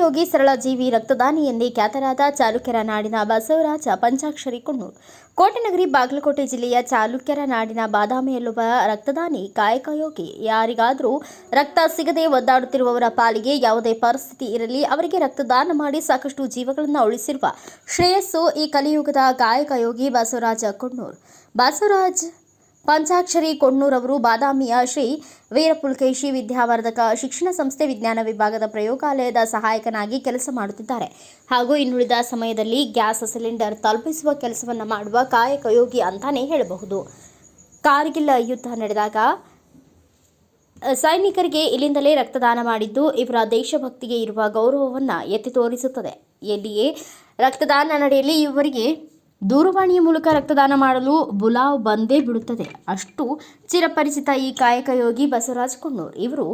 ಕಾಯಕಯೋಗಿ ಸರಳ ಜೀವಿ ರಕ್ತದಾನಿ ಎಂದೇ ಖ್ಯಾತರಾದ ಚಾಲುಕ್ಯರ ನಾಡಿನ ಬಸವರಾಜ ಪಂಚಾಕ್ಷರಿ ಕೊಣ್ಣೂರು ಕೋಟೆನಗರಿ ಬಾಗಲಕೋಟೆ ಜಿಲ್ಲೆಯ ಚಾಲುಕ್ಯರ ನಾಡಿನ ಬಾದಾಮಿಯಲ್ಲಿರುವ ರಕ್ತದಾನಿ ಕಾಯಕಯೋಗಿ ಯಾರಿಗಾದರೂ ರಕ್ತ ಸಿಗದೆ ಒದ್ದಾಡುತ್ತಿರುವವರ ಪಾಲಿಗೆ ಯಾವುದೇ ಪರಿಸ್ಥಿತಿ ಇರಲಿ ಅವರಿಗೆ ರಕ್ತದಾನ ಮಾಡಿ ಸಾಕಷ್ಟು ಜೀವಗಳನ್ನು ಉಳಿಸಿರುವ ಶ್ರೇಯಸ್ಸು ಈ ಕಲಿಯುಗದ ಕಾಯಕಯೋಗಿ ಬಸವರಾಜ ಕೊಣ್ಣೂರು ಬಸವರಾಜ್ ಪಂಚಾಕ್ಷರಿ ಕೊಣ್ಣೂರವರು ಬಾದಾಮಿಯ ಶ್ರೀ ವೀರಪುಲಕೇಶಿ ವಿದ್ಯಾವರ್ಧಕ ಶಿಕ್ಷಣ ಸಂಸ್ಥೆ ವಿಜ್ಞಾನ ವಿಭಾಗದ ಪ್ರಯೋಗಾಲಯದ ಸಹಾಯಕನಾಗಿ ಕೆಲಸ ಮಾಡುತ್ತಿದ್ದಾರೆ ಹಾಗೂ ಇನ್ನುಳಿದ ಸಮಯದಲ್ಲಿ ಗ್ಯಾಸ್ ಸಿಲಿಂಡರ್ ತಲುಪಿಸುವ ಕೆಲಸವನ್ನು ಮಾಡುವ ಕಾಯಕಯೋಗಿ ಅಂತಾನೆ ಹೇಳಬಹುದು. ಕಾರ್ಗಿಲ್ ಯುದ್ಧ ನಡೆದಾಗ ಸೈನಿಕರಿಗೆ ಇಲ್ಲಿಂದಲೇ ರಕ್ತದಾನ ಮಾಡಿದ್ದು ಇವರ ದೇಶಭಕ್ತಿಗೆ ಇರುವ ಗೌರವವನ್ನು ಎತ್ತಿ ತೋರಿಸುತ್ತದೆ. ಎಲ್ಲಿಯೇ ರಕ್ತದಾನ ನಡೆಯಲಿ ಇವರಿಗೆ ದೂರವಾಣಿಯ ಮೂಲಕ ರಕ್ತದಾನ ಮಾಡಲು ಬುಲಾವ್ ಬಂದೇ ಬಿಡುತ್ತದೆ. ಅಷ್ಟು ಚಿರಪರಿಚಿತ ಈ ಕಾಯಕಯೋಗಿ ಬಸವರಾಜ ಕೊಣ್ಣೂರು ಇವರು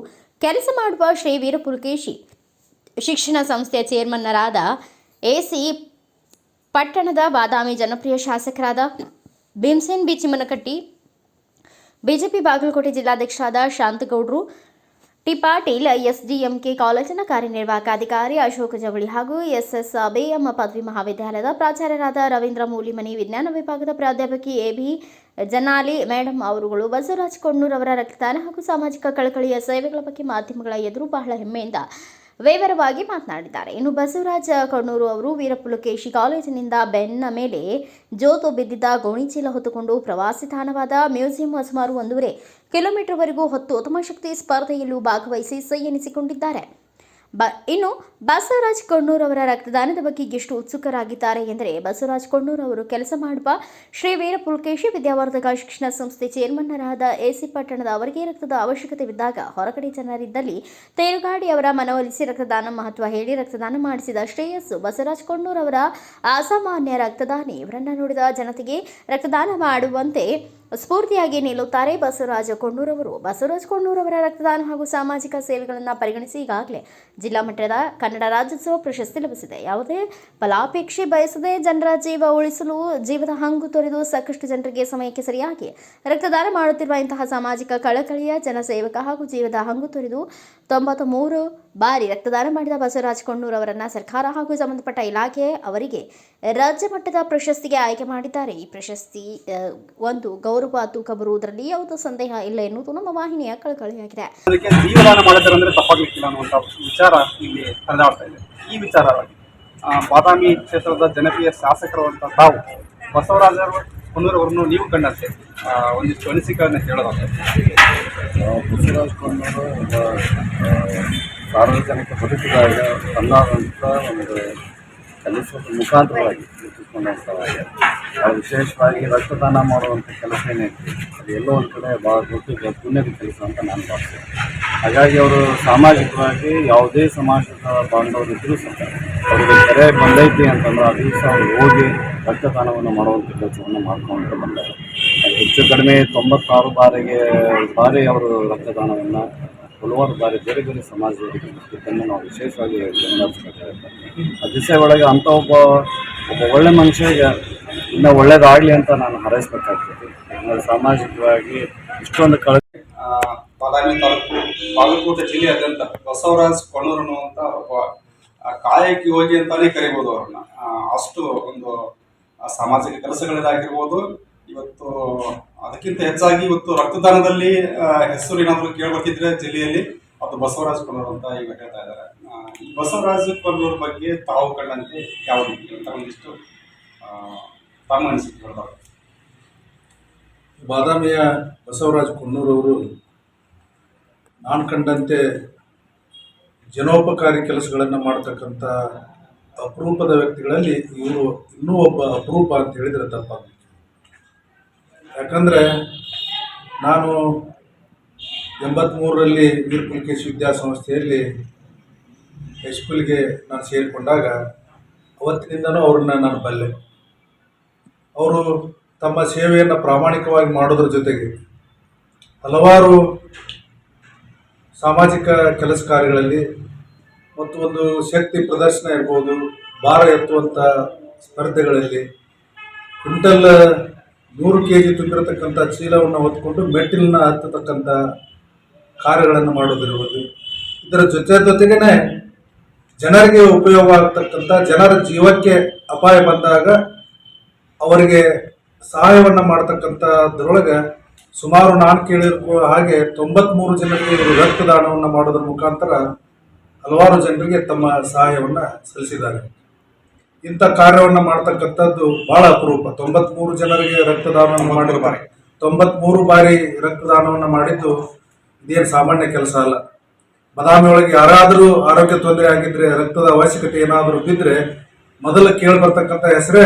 ಕೆಲಸ ಮಾಡುವ ಶ್ರೀ ವೀರಪುಲಕೇಶಿ ಶಿಕ್ಷಣ ಸಂಸ್ಥೆಯ ಚೇರ್ಮನ್ನರಾದ ಎಸಿ ಪಟ್ಟಣದ ಬಾದಾಮಿ ಜನಪ್ರಿಯ ಶಾಸಕರಾದ ಭೀಮಸೇನ್ ಬಿ ಚಿಮ್ಮನಕಟ್ಟಿ, ಬಿಜೆಪಿ ಬಾಗಲಕೋಟೆ ಜಿಲ್ಲಾಧ್ಯಕ್ಷರಾದ ಶಾಂತಗೌಡರು ಟಿ ಪಾಟೀಲ್, ಎಸ್ಡಿಎಂಕೆ ಕಾಲೇಜಿನ ಕಾರ್ಯನಿರ್ವಾಹಕ ಅಧಿಕಾರಿ ಅಶೋಕ ಜವಳಿ ಹಾಗೂ ಎಸ್ಎಸ್ಬಿಎಂ ಪದವಿ ಮಹಾವಿದ್ಯಾಲಯದ ಪ್ರಾಚಾರ್ಯರಾದ ರವೀಂದ್ರ ಮೂಲಿಮನಿ, ವಿಜ್ಞಾನ ವಿಭಾಗದ ಪ್ರಾಧ್ಯಾಪಕಿ ಎಬಿ ಜನಾಲಿ ಮೇಡಂ ಅವರುಗಳು ಬಸವರಾಜ ಕೊಣ್ಣೂರು ಅವರ ರಕ್ತದಾನ ಹಾಗೂ ಸಾಮಾಜಿಕ ಕಳಕಳಿಯ ಸೇವೆಗಳ ಬಗ್ಗೆ ಮಾಧ್ಯಮಗಳ ಎದುರು ಬಹಳ ಹೆಮ್ಮೆಯಿಂದ ವಿವರವಾಗಿ ಮಾತನಾಡಿದ್ದಾರೆ. ಇನ್ನು ಬಸವರಾಜ ಕೊಣ್ಣೂರು ಅವರು ವೀರಪುಲಕೇಶಿ ಕಾಲೇಜಿನಿಂದ ಬೆನ್ನ ಮೇಲೆ ಜೋತು ಬಿದ್ದಿದ್ದ ಗೋಣಿಚೀಲ ಹೊತ್ತುಕೊಂಡು ಪ್ರವಾಸಿ ತಾಣವಾದ ಮ್ಯೂಸಿಯಂ ಸುಮಾರು 1.5 ಕಿಲೋಮೀಟರ್ವರೆಗೂ ಹೊತ್ತು ಉತ್ತಮ ಶಕ್ತಿ ಸ್ಪರ್ಧೆಯಲ್ಲೂ ಭಾಗವಹಿಸಿ ಸೈ ಎನಿಸಿಕೊಂಡಿದ್ದಾರೆ. ಇನ್ನು ಬಸವರಾಜ ಕೊಣ್ಣೂರು ಅವರ ರಕ್ತದಾನದ ಬಗ್ಗೆ ಎಷ್ಟು ಉತ್ಸುಕರಾಗಿದ್ದಾರೆ ಎಂದರೆ ಬಸವರಾಜ ಕೊಣ್ಣೂರು ಅವರು ಕೆಲಸ ಮಾಡುವ ಶ್ರೀ ವೀರಪುಲಕೇಶಿ ವಿದ್ಯಾವರ್ಧಕ ಶಿಕ್ಷಣ ಸಂಸ್ಥೆ ಚೇರ್ಮನ್ನರಾದ ಎಸಿ ಪಟ್ಟಣದ ಅವರಿಗೆ ರಕ್ತದ ಅವಶ್ಯಕತೆವಿದ್ದಾಗ ಹೊರಗಡೆ ಜನರಿದ್ದಲ್ಲಿ ತೇರುಗಾಡಿ ಅವರ ಮನವೊಲಿಸಿ ರಕ್ತದಾನ ಮಹತ್ವ ಹೇಳಿ ರಕ್ತದಾನ ಮಾಡಿಸಿದ ಶ್ರೇಯಸ್ಸು ಬಸವರಾಜ ಕೊಣ್ಣೂರು ಅವರ ಅಸಾಮಾನ್ಯ ರಕ್ತದಾನಿ. ಇವರನ್ನು ನೋಡಿದ ಜನತೆಗೆ ರಕ್ತದಾನ ಮಾಡುವಂತೆ ಸ್ಫೂರ್ತಿಯಾಗಿ ನಿಲ್ಲುತ್ತಾರೆ ಬಸವರಾಜ ಕೊಣ್ಣೂರವರು. ಬಸವರಾಜ ಕೊಣ್ಣೂರವರ ರಕ್ತದಾನ ಹಾಗೂ ಸಾಮಾಜಿಕ ಸೇವೆಗಳನ್ನು ಪರಿಗಣಿಸಿ ಈಗಾಗಲೇ ಜಿಲ್ಲಾ ಮಟ್ಟದ ಕನ್ನಡ ರಾಜ್ಯೋತ್ಸವ ಪ್ರಶಸ್ತಿ ಲಭಿಸಿದೆ. ಯಾವುದೇ ಫಲಾಪೇಕ್ಷೆ ಬಯಸದೆ ಜನರ ಜೀವ ಉಳಿಸಲು ಜೀವದ ಹಂಗು ತೊರೆದು ಸಾಕಷ್ಟು ಜನರಿಗೆ ಸಮಯಕ್ಕೆ ಸರಿಯಾಗಿ ರಕ್ತದಾನ ಮಾಡುತ್ತಿರುವ ಇಂತಹ ಸಾಮಾಜಿಕ ಕಳಕಳಿಯ ಜನಸೇವಕ ಹಾಗೂ ಜೀವದ ಹಂಗು ತೊರೆದು 93 ಬಾರಿ ರಕ್ತದಾನ ಮಾಡಿದ ಬಸವರಾಜ ಕೊಣ್ಣೂರು ಅವರನ್ನು ಸರ್ಕಾರ ಹಾಗೂ ಸಂಬಂಧಪಟ್ಟ ಇಲಾಖೆ ಅವರಿಗೆ ರಾಜ್ಯ ಮಟ್ಟದ ಪ್ರಶಸ್ತಿಗೆ ಆಯ್ಕೆ ಮಾಡಿದ್ದಾರೆ. ಈ ಪ್ರಶಸ್ತಿ ಒಂದು ಗೌರವ ತೂಕ ಬರುವುದರಲ್ಲಿ ಯಾವುದೇ ಸಂದೇಹ ಇಲ್ಲ ಎನ್ನುವುದು ನಮ್ಮ ವಾಹಿನಿಯ ಕಳಕಳಿಯಾಗಿದೆ. ಜೀವದಾನ ಮಾಡಿದ್ರೆ ತಪ್ಪಾಗಲಿಕ್ಕಿಲ್ಲ ಅನ್ನುವಂಥ ವಿಚಾರ ಇಲ್ಲಿ ಹರಿದಾಡ್ತಾ ಇದೆ. ಈ ವಿಚಾರವಾಗಿ ಬಾದಾಮಿ ಕ್ಷೇತ್ರದ ಜನಪ್ರಿಯ ಶಾಸಕರುವಂಥ ತಾವು ಬಸವರಾಜ ಕೊಣ್ಣೂರು ಅವರನ್ನು ನೀವು ಕಂಡಂತೆ ಒಂದಿಷ್ಟು ಅನಿಸಿಕೆಗಳನ್ನು ಕೇಳೋದಾಗ್ತದೆ. ಬಸವರಾಜ ಕೊಣ್ಣೂರು ಸಾರ್ವಜನಿಕ ಬದುಕಿದಾಗ ತನ್ನಾದಂಥ ಒಂದು ಕೆಲಸದ ಮುಖಾಂತರವಾಗಿ ಗುರುತಿಸಿಕೊಂಡಂಥವಾಗಿ ಅದು ವಿಶೇಷವಾಗಿ ರಕ್ತದಾನ ಮಾಡುವಂಥ ಕೆಲಸ ಏನೈತಿ ಅದು ಎಲ್ಲೋ ಒಂದು ಕಡೆ ಭಾಳ ದೊಡ್ಡ ಪುಣ್ಯದ ಕೆಲಸ ಅಂತ ನಾನು ಭಾವಿಸ್ತೇನೆ. ಹಾಗಾಗಿ ಅವರು ಸಾಮಾಜಿಕವಾಗಿ ಯಾವುದೇ ಸಮಾಜದ ಬಾಂಧವರಿದ್ದರೂ ಸಹ ಅವರಿಗೆ ಕರೆ ಬಂದೈತಿ ಅಂತಂದ್ರೆ ಆ ದಿವಸ ಅವರು ಹೋಗಿ ರಕ್ತದಾನವನ್ನು ಮಾಡುವಂಥ ಕೆಲಸವನ್ನು ಮಾಡ್ಕೊಂಡು ಬಂದರು. ಹೆಚ್ಚು ಕಡಿಮೆ 96 ಬಾರಿ ಅವರು ರಕ್ತದಾನವನ್ನು ಹಲವಾರು ಬಾರಿ ಬೇರೆ ಬೇರೆ ಸಮಾಜದವರಿಗೆ ಇದನ್ನು ನಾವು ವಿಶೇಷವಾಗಿ ಗಮನಿಸಬೇಕಾಗುತ್ತೆ. ಆ ದಿಸೆ ಒಳಗೆ ಅಂಥ ಒಬ್ಬ ಒಳ್ಳೆ ಮನುಷ್ಯಗೆ ಇನ್ನೂ ಒಳ್ಳೇದಾಗಲಿ ಅಂತ ನಾನು ಹಾರೈಸಬೇಕಾಗ್ತದೆ. ಸಾಮಾಜಿಕವಾಗಿ ಇಷ್ಟೊಂದು ಬಾದಾಮಿ ತಾಲೂಕು ಬಾಗಲಕೋಟೆ ಜಿಲ್ಲೆಯಾದ್ಯಂತ ಬಸವರಾಜ ಕೊಣ್ಣೂರು ಅನ್ನುವಂಥ ಒಬ್ಬ ಕಾಯಕ ಯೋಗಿ ಅಂತಾನೆ ಕರಿಬೋದು ಅವ್ರನ್ನ. ಅಷ್ಟು ಒಂದು ಸಾಮಾಜಿಕ ಕೆಲಸಗಳಾಗಿರ್ಬೋದು. ಇವತ್ತು ಅದಕ್ಕಿಂತ ಹೆಚ್ಚಾಗಿ ಇವತ್ತು ರಕ್ತದಾನದಲ್ಲಿ ಹೆಸರು ಏನಾದರೂ ಕೇಳ್ಬೇಕಿದ್ರೆ ಜಿಲ್ಲೆಯಲ್ಲಿ ಅದು ಬಸವರಾಜ ಕೊಣ್ಣೂರು ಅಂತ ಈಗ ಹೇಳ್ತಾ ಇದ್ದಾರೆ. ಈ ಬಸವರಾಜ ಕೊಣ್ಣೂರು ಬಗ್ಗೆ ತಾವು ಕಂಡಂತೆ ಯಾವ ರೀತಿ ಅಂತ ಒಂದಿಷ್ಟು ತಮ್ಮ ಅನಿಸಿಕೆ ಹೇಳ್ತಾರೆ. ಬಾದಾಮಿಯ ಬಸವರಾಜ ಕೊಣ್ಣೂರವರು ನಾನು ಕಂಡಂತೆ ಜನೋಪಕಾರಿ ಕೆಲಸಗಳನ್ನು ಮಾಡ್ತಕ್ಕಂಥ ಅಪರೂಪದ ವ್ಯಕ್ತಿಗಳಲ್ಲಿ ಇವರು ಇನ್ನೂ ಒಬ್ಬ ಅಪರೂಪ ಅಂತ ಹೇಳಿದರೆ ತಪ್ಪಾಗಲಿಕ್ಕೆ. ಯಾಕಂದರೆ ನಾನು 83ರಲ್ಲಿ ವೀರಪುಲಕೇಶಿ ವಿದ್ಯಾಸಂಸ್ಥೆಯಲ್ಲಿ ಹೈಸ್ಕೂಲ್ಗೆ ನಾನು ಸೇರಿಕೊಂಡಾಗ ಅವತ್ತಿನಿಂದನೂ ಅವ್ರನ್ನ ನಾನು ಬಲ್ಲೆ. ಅವರು ತಮ್ಮ ಸೇವೆಯನ್ನು ಪ್ರಾಮಾಣಿಕವಾಗಿ ಮಾಡೋದ್ರ ಜೊತೆಗೆ ಹಲವಾರು ಸಾಮಾಜಿಕ ಕೆಲಸ ಕಾರ್ಯಗಳಲ್ಲಿ ಮತ್ತು ಒಂದು ಶಕ್ತಿ ಪ್ರದರ್ಶನ ಇರ್ಬೋದು, ಭಾರ ಎತ್ತುವಂಥ ಸ್ಪರ್ಧೆಗಳಲ್ಲಿ ಕ್ವಿಂಟಲ್ 100 kg ತುಂಬಿರತಕ್ಕಂಥ ಚೀಲವನ್ನು ಹೊತ್ಕೊಂಡು ಮೆಟ್ಟಿಲನ್ನ ಹತ್ತತಕ್ಕಂಥ ಕಾರ್ಯಗಳನ್ನು ಮಾಡೋದಿರ್ಬೋದು. ಇದರ ಜೊತೆಗೇ ಜನರಿಗೆ ಉಪಯೋಗ ಆಗ್ತಕ್ಕಂಥ, ಜನರ ಜೀವಕ್ಕೆ ಅಪಾಯ ಬಂದಾಗ ಅವರಿಗೆ ಸಹಾಯವನ್ನ ಮಾಡತಕ್ಕಂಥದ್ರೊಳಗೆ ಸುಮಾರು ನಾನು ಕೇಳಿರುವ ಹಾಗೆ 93 ಜನರಿಗೆ ಇವರು ರಕ್ತದಾನವನ್ನು ಮಾಡೋದ್ರ ಮುಖಾಂತರ ಹಲವಾರು ಜನರಿಗೆ ತಮ್ಮ ಸಹಾಯವನ್ನ ಸಲ್ಲಿಸಿದ್ದಾರೆ. ಇಂಥ ಕಾರ್ಯವನ್ನ ಮಾಡ್ತಕ್ಕಂಥದ್ದು ಬಹಳ ಅಪರೂಪ. 93 ಜನರಿಗೆ ರಕ್ತದಾನವನ್ನು ಮಾಡಿರ್ತಾರೆ. 93 ಬಾರಿ ರಕ್ತದಾನವನ್ನು ಮಾಡಿದ್ದು ಇದೇನು ಸಾಮಾನ್ಯ ಕೆಲಸ ಅಲ್ಲ. ಬದಾಮಿ ಒಳಗೆ ಯಾರಾದರೂ ಆರೋಗ್ಯ ತೊಂದರೆ ಆಗಿದ್ರೆ, ರಕ್ತದ ಅವಶ್ಯಕತೆ ಏನಾದರೂ ಬಿದ್ದರೆ ಮೊದಲು ಕೇಳಿ ಬರ್ತಕ್ಕಂಥ ಹೆಸರೇ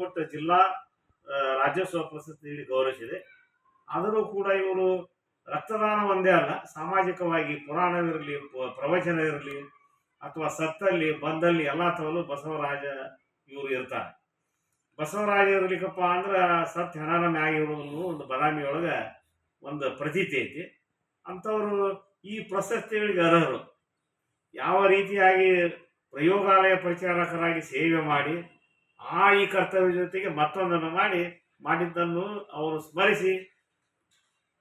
ಕೋಟ ಜಿಲ್ಲಾ ರಾಜ್ಯೋತ್ಸವ ಪ್ರಶಸ್ತಿ ನೀಡಿ ಗೌರವಿಸಿದೆ. ಆದರೂ ಕೂಡ ಇವರು ರಕ್ತದಾನ ಒಂದೇ ಅಲ್ಲ, ಸಾಮಾಜಿಕವಾಗಿ ಪುರಾಣವಿರಲಿ, ಪ್ರವಚನ ಇರಲಿ, ಅಥವಾ ಸತ್ತಲ್ಲಿ ಬಂದಲ್ಲಿ ಎಲ್ಲ ತರಲು ಬಸವರಾಜ ಇವರು ಇರ್ತಾರೆ. ಬಸವರಾಜ ಇರ್ಲಿಕ್ಕಪ್ಪ ಅಂದ್ರೆ ಸತ್ ಹೆಣನ ಮ್ಯಾಗಿ ಇರೋದು ಒಂದು ಬದಾಮಿಯೊಳಗೆ ಒಂದು ಪ್ರತೀತಿ ಐತಿ. ಅಂಥವರು ಈ ಪ್ರಶಸ್ತಿಗಳಿಗೆ ಅರ್ಹರು. ಯಾವ ರೀತಿಯಾಗಿ ಪ್ರಯೋಗಾಲಯ ಪರಿಚಾರಕರಾಗಿ ಸೇವೆ ಮಾಡಿ ಈ ಕರ್ತವ್ಯ ಜೊತೆಗೆ ಮತ್ತೊಂದನ್ನು ಮಾಡಿದ್ದನ್ನು ಅವರು ಸ್ಮರಿಸಿ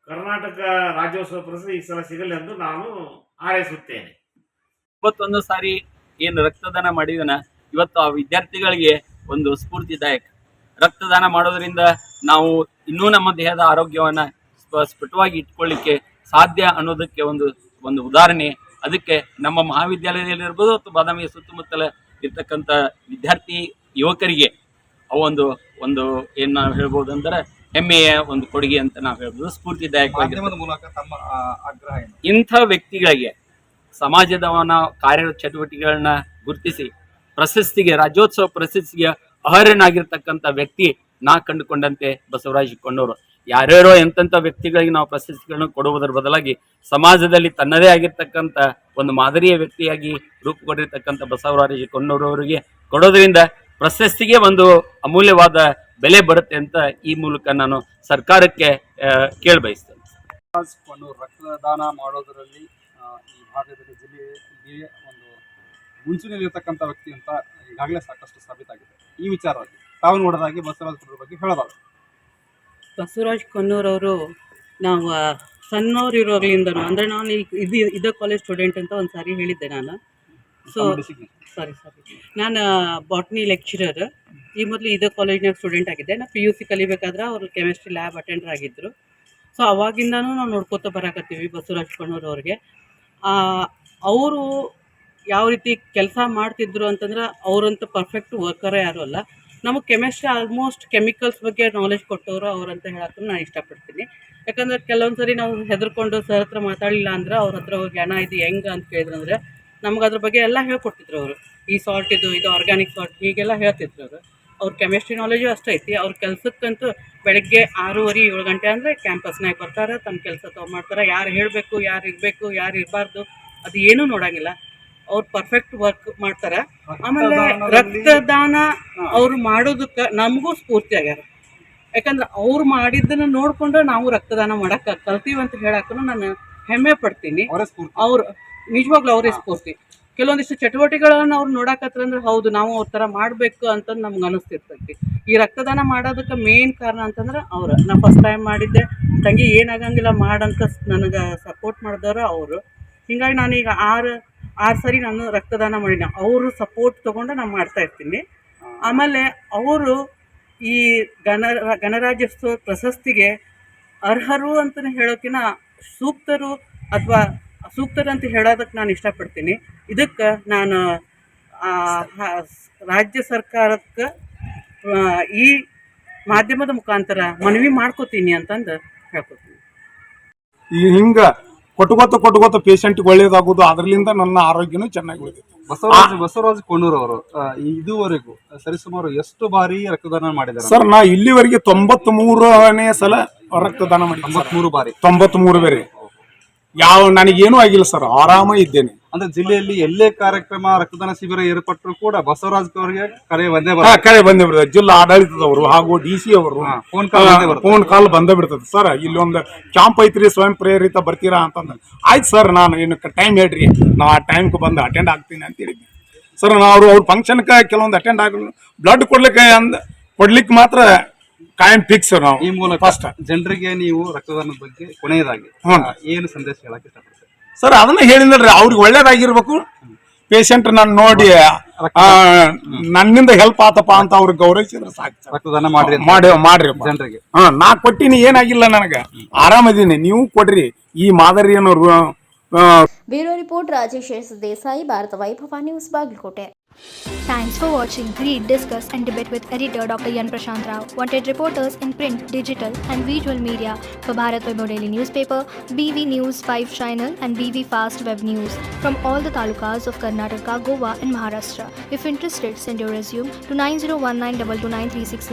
ಕರ್ನಾಟಕ ರಾಜ್ಯೋತ್ಸವ ಪ್ರಶಸ್ತಿ ಈ ಸಲ ಸಿಗಲಿ ಎಂದು ನಾನು ಹಾರೈಸುತ್ತೇನೆ. 91 ಸಾರಿ ಏನು ರಕ್ತದಾನ ಮಾಡಿದನ ಇವತ್ತು ಆ ವಿದ್ಯಾರ್ಥಿಗಳಿಗೆ ಒಂದು ಸ್ಫೂರ್ತಿದಾಯಕ. ರಕ್ತದಾನ ಮಾಡೋದ್ರಿಂದ ನಾವು ಇನ್ನೂ ನಮ್ಮ ದೇಹದ ಆರೋಗ್ಯವನ್ನು ಸ್ಫುಟವಾಗಿ ಇಟ್ಕೊಳ್ಳಿಕ್ಕೆ ಸಾಧ್ಯ ಅನ್ನೋದಕ್ಕೆ ಒಂದು ಉದಾಹರಣೆ. ಅದಕ್ಕೆ ನಮ್ಮ ಮಹಾವಿದ್ಯಾಲಯದಲ್ಲಿರ್ಬೋದು ಅಥವಾ ಬಾದಾಮಿಯ ಸುತ್ತಮುತ್ತಲ ಇರ್ತಕ್ಕಂಥ ವಿದ್ಯಾರ್ಥಿ ಯುವಕರಿಗೆ ಒಂದು ಏನು ನಾವು ಹೇಳ್ಬೋದು ಅಂದ್ರೆ ಹೆಮ್ಮೆಯ ಒಂದು ಕೊಡುಗೆ ಅಂತ ನಾವು ಹೇಳ್ಬೋದು, ಸ್ಫೂರ್ತಿದಾಯಕವಾಗಿ. ಇಂಥ ವ್ಯಕ್ತಿಗಳಿಗೆ ಸಮಾಜದವನ ಕಾರ್ಯ ಚಟುವಟಿಕೆಗಳನ್ನ ಗುರುತಿಸಿ ರಾಜ್ಯೋತ್ಸವ ಪ್ರಶಸ್ತಿಗೆ ಅರ್ಹನಾಗಿರ್ತಕ್ಕಂಥ ವ್ಯಕ್ತಿ ನಾ ಕಂಡುಕೊಂಡಂತೆ ಬಸವರಾಜ ಕೊಣ್ಣೂರು. ಯಾರ್ಯಾರೋ ಎಂತೆಂಥ ವ್ಯಕ್ತಿಗಳಿಗೆ ನಾವು ಪ್ರಶಸ್ತಿಗಳನ್ನು ಕೊಡುವುದರ ಬದಲಾಗಿ ಸಮಾಜದಲ್ಲಿ ತನ್ನದೇ ಆಗಿರ್ತಕ್ಕಂಥ ಒಂದು ಮಾದರಿಯ ವ್ಯಕ್ತಿಯಾಗಿ ರೂಪುಗೊಂಡಿರ್ತಕ್ಕಂಥ ಬಸವರಾಜ ಕೊಣ್ಣೂರು ಅವರಿಗೆ ಕೊಡೋದ್ರಿಂದ ಪ್ರಶಸ್ತಿಗೆ ಒಂದು ಅಮೂಲ್ಯವಾದ ಬೆಲೆ ಬರುತ್ತೆ ಅಂತ ಈ ಮೂಲಕ ನಾನು ಸರ್ಕಾರಕ್ಕೆ ಕೇಳಬಯಸ್ತೇನೆ. ಕೊಣ್ಣೂರು ರಕ್ತದಾನ ಮಾಡೋದರಲ್ಲಿ ಈ ಭಾಗದ ಜಿಲ್ಲೆಗೆ ಒಂದು ಮುಂಚೂಣಿಯಲ್ಲಿರ್ತಕ್ಕಂಥ ವ್ಯಕ್ತಿ ಅಂತ ಈಗಾಗಲೇ ಸಾಕಷ್ಟು ಸಾಬೀತಾಗಿದೆ. ಈ ವಿಚಾರವಾಗಿ ತಾವು ನೋಡೋದಾಗಿ ಬಸವರಾಜ ಕೊಣ್ಣೂರು ಬಗ್ಗೆ ಹೇಳೋದಾದ್ರೆ, ಬಸವರಾಜ ಕೊಣ್ಣೂರವರು ನಾವು ಸಣ್ಣವ್ರು ಇರೋಗ್ಲಿಂದನೂ, ಅಂದರೆ ನಾನು ಇದೇ ಕಾಲೇಜ್ ಸ್ಟೂಡೆಂಟ್ ಅಂತ ಒಂದು ಸಾರಿ ಹೇಳಿದ್ದೆ ನಾನು. ಸಾರಿ ನಾನು ಬಾಟ್ನಿ ಲೆಕ್ಚರರ್. ಈ ಮೊದಲು ಇದೇ ಕಾಲೇಜ್ನಾಗ ಸ್ಟೂಡೆಂಟ್ ಆಗಿದ್ದೆ. ನಾನು PUC ಕಲಿಬೇಕಾದ್ರೆ ಅವರು ಕೆಮಿಸ್ಟ್ರಿ ಲ್ಯಾಬ್ ಅಟೆಂಡರ್ ಆಗಿದ್ದರು. ಸೊ ಅವಾಗಿಂದನೂ ನಾವು ನೋಡ್ಕೋತಾ ಬರಾಕತ್ತೀವಿ ಬಸವರಾಜ ಕೊಣ್ಣೂರು ಅವ್ರಿಗೆ. ಅವರು ಯಾವ ರೀತಿ ಕೆಲಸ ಮಾಡ್ತಿದ್ರು ಅಂತಂದ್ರೆ, ಅವರಂತೂ ಪರ್ಫೆಕ್ಟ್ ವರ್ಕರೇ ಯಾರೂ ಅಲ್ಲ. ನಮಗೆ ಕೆಮಿಸ್ಟ್ರಿ ಆಲ್ಮೋಸ್ಟ್ ಕೆಮಿಕಲ್ಸ್ ಬಗ್ಗೆ ನಾಲೆಜ್ ಕೊಟ್ಟವರು ಅವರಂತ ಹೇಳೋಕ್ಕೂ ನಾನು ಇಷ್ಟಪಡ್ತೀನಿ. ಯಾಕಂದರೆ ಕೆಲವೊಂದು ಸರಿ ನಾವು ಹೆದರ್ಕೊಂಡು ಸರ್ ಹತ್ರ ಮಾತಾಡಲಿಲ್ಲ ಅಂದ್ರೆ ಅವ್ರ ಹತ್ರ ಹೋಗಿ ಅಣ್ಣ ಇದು ಹೆಂಗೆ ಅಂತ ಕೇಳಿದ್ರಂದ್ರೆ ನಮ್ಗೆ ಅದ್ರ ಬಗ್ಗೆ ಎಲ್ಲ ಹೇಳ್ಕೊಡ್ತಿದ್ರು ಅವರು. ಈ ಸಾಲ್ಟ್ ಇದು ಆರ್ಗ್ಯಾನಿಕ್ ಸಾಲ್ಟ್ ಹೀಗೆಲ್ಲ ಹೇಳ್ತಿದ್ರು ಅವರು. ಅವ್ರ ಕೆಮಿಸ್ಟ್ರಿ ನಾಲೆಜು ಅಷ್ಟೇ ಐತಿ. ಅವ್ರ ಕೆಲಸಕ್ಕಂತೂ ಬೆಳಗ್ಗೆ 6:30-7 ಗಂಟೆ ಅಂದರೆ ಕ್ಯಾಂಪಸ್ನಾಗ ಬರ್ತಾರೆ, ತಮ್ಮ ಕೆಲಸ ಮಾಡ್ತಾರೆ. ಯಾರು ಹೇಳಬೇಕು, ಯಾರು ಇರಬೇಕು, ಯಾರು ಇರಬಾರ್ದು ಅದು ಏನೂ ನೋಡೋಂಗಿಲ್ಲ. ಅವ್ರು ಪರ್ಫೆಕ್ಟ್ ವರ್ಕ್ ಮಾಡ್ತಾರೆ. ಆಮೇಲೆ ರಕ್ತದಾನ ಅವ್ರು ಮಾಡೋದಕ್ಕೆ ನಮಗೂ ಸ್ಫೂರ್ತಿ ಆಗ್ಯಾರ. ಯಾಕಂದ್ರೆ ಅವ್ರು ಮಾಡಿದ್ದನ್ನು ನೋಡಿಕೊಂಡು ನಾವು ರಕ್ತದಾನ ಮಾಡೋಕ್ಕೆ ಕಲ್ತೀವಿ ಅಂತ ಹೇಳಕ್ಕೂ ನಾನು ಹೆಮ್ಮೆ ಪಡ್ತೀನಿ. ಅವ್ರು ನಿಜವಾಗ್ಲೂ ಅವರೇ ಸ್ಫೂರ್ತಿ. ಕೆಲವೊಂದಿಷ್ಟು ಚಟುವಟಿಕೆಗಳನ್ನು ಅವ್ರು ನೋಡಕತ್ತಂದ್ರೆ ಹೌದು ನಾವು ಅವ್ರ ಥರ ಮಾಡಬೇಕು ಅಂತ ನಮ್ಗೆ ಅನಿಸ್ತಿರ್ತೈತಿ. ಈ ರಕ್ತದಾನ ಮಾಡೋದಕ್ಕೆ ಮೇನ್ ಕಾರಣ ಅಂತಂದ್ರೆ ಅವರು. ನಾನು ಫಸ್ಟ್ ಟೈಮ್ ಮಾಡಿದ್ದೆ, ತಂಗಿ ಏನಾಗಂಗಿಲ್ಲ ಮಾಡಂತ ನನಗೆ ಸಪೋರ್ಟ್ ಮಾಡಿದವರು ಅವರು. ಹೀಗಾಗಿ ನಾನೀಗ 6 ಸರಿ ನಾನು ರಕ್ತದಾನ ಮಾಡಿನ ಅವರು ಸಪೋರ್ಟ್ ತೊಗೊಂಡು ನಾನು ಮಾಡ್ತಾಯಿರ್ತೀನಿ. ಆಮೇಲೆ ಅವರು ಈ ಗಣರಾಜ್ಯೋತ್ಸವ ಪ್ರಶಸ್ತಿಗೆ ಅರ್ಹರು ಅಂತಲೇ ಹೇಳೋಕ್ಕಿಂತ ಸೂಕ್ತರು ಅಂತ ಹೇಳೋದಕ್ಕೆ ನಾನು ಇಷ್ಟಪಡ್ತೀನಿ. ಇದಕ್ಕೆ ನಾನು ರಾಜ್ಯ ಸರ್ಕಾರಕ್ಕೆ ಈ ಮಾಧ್ಯಮದ ಮುಖಾಂತರ ಮನವಿ ಮಾಡ್ಕೋತೀನಿ ಅಂತಂದು ಹೇಳ್ಕೊತೀನಿ. ಈ ಹಿಂಗೆ ಕೊಟ್ಕೋತ ಪೇಷಂಟ್ಗೆ ಒಳ್ಳೇದಾಗೋದು, ಅದರಿಂದ ನನ್ನ ಆರೋಗ್ಯನೂ ಚೆನ್ನಾಗಿ ಉಳಿದಿತ್ತು. ಬಸವರಾಜ ಕೊಣ್ಣೂರು ಅವರು ಇದುವರೆಗೂ ಸರಿಸುಮಾರು ಎಷ್ಟು ಬಾರಿ ರಕ್ತದಾನ ಮಾಡಿದ್ದಾರೆ ಸರ್? ನಾ ಇಲ್ಲಿವರೆಗೆ 93ನೇ ಸಲ ರಕ್ತದಾನ ಮಾಡಿ. 93 ಬೇರೆ ನನಗೇನೂ ಆಗಿಲ್ಲ ಸರ್, ಆರಾಮ ಇದ್ದೇನೆ. ಅಂದ್ರೆ ಜಿಲ್ಲೆಯಲ್ಲಿ ಎಲ್ಲೇ ಕಾರ್ಯಕ್ರಮ ರಕ್ತದಾನ ಶಿಬಿರ ಏರ್ಪಟ್ಟರು ಕೂಡ ಬಸವರಾಜ್ ಅವರಿಗೆ ಕರೆ ಬಂದೇ ಬಿಡ್ತದೆ. ಜಿಲ್ಲಾ ಆಡಳಿತದವರು ಹಾಗೂ DC ಅವರು ಫೋನ್ ಕಾಲ್ ಬಂದೇ ಬಿಡ್ತದೆ. ಸರ್ ಇಲ್ಲಿ ಒಂದು ಕ್ಯಾಂಪ್ ಐತ್ರಿ, ಸ್ವಯಂ ಪ್ರೇರಿತ ಬರ್ತೀರಾ ಅಂತಂದ್ರೆ ಆಯ್ತು ಸರ್, ನಾನು ಇನ್ನು ಟೈಮ್ ಹೇಳ್ರಿ, ನಾ ಆ ಟೈಮ್ಗೆ ಬಂದು ಅಟೆಂಡ್ ಆಗ್ತೀನಿ ಅಂತ ಹೇಳಿದ್ದೆ ಸರ್. ನಾವು ಅವ್ರ ಫಂಕ್ಷನ್ಗೆ ಕೆಲವೊಂದು ಅಟೆಂಡ್ ಆಗಲು ಬ್ಲಡ್ ಕೊಡ್ಲಿಕ್ಕೆ ಮಾತ್ರ ಕಾಯಂ ಫಿಕ್ಸ್. ನಾವು ಈ ಮೂಲಕ ಫಸ್ಟ್ ಜನರಿಗೆ ನೀವು ರಕ್ತದಾನದ ಬಗ್ಗೆ ಕೊನೆಯದಾಗಿ ಏನು ಸಂದೇಶ ಹೇಳಕ್ ಇಷ್ಟಪಡ್ತೀವಿ ಸರ್? ಅದನ್ನ ಹೇಳಿದ್ರಿ, ಅವ್ರಿಗೆ ಒಳ್ಳೇದಾಗಿರ್ಬೇಕು, ಪೇಷಂಟ್ ನಾನು ನೋಡಿ ನನ್ನಿಂದ ಹೆಲ್ಪ್ ಆತಪ್ಪ ಅಂತ ಅವ್ರಿಗೆ ಗೌರವಿಸಿದ್ರೆ ಸಾಕು ಸರ್. ರಕ್ತದಾನ ಮಾಡ್ರಿ ಅಂತ ಮಾಡ್ರಿ ಜನರಿಗೆ. ನಾ ಕೊಟ್ಟಿನಿ, ಏನಾಗಿಲ್ಲ ನನಗೆ, ಆರಾಮದೀನಿ, ನೀವು ಕೊಡ್ರಿ ಈ ಮಾದರಿಯನ್ನು. Bureau report Rajesh S Desai, Bharat Vaibhav news, Bagalkote. Thanks for watching. Read, discuss and debate with editor Dr. Yan Prashant Rao. Wanted reporters in print, digital and visual media for Bharat Vaibhav Daily Newspaper, BV News 5 Channel and BV Fast Web News from all the talukas of Karnataka, Goa and Maharashtra. If interested, send your resume to 9019229369.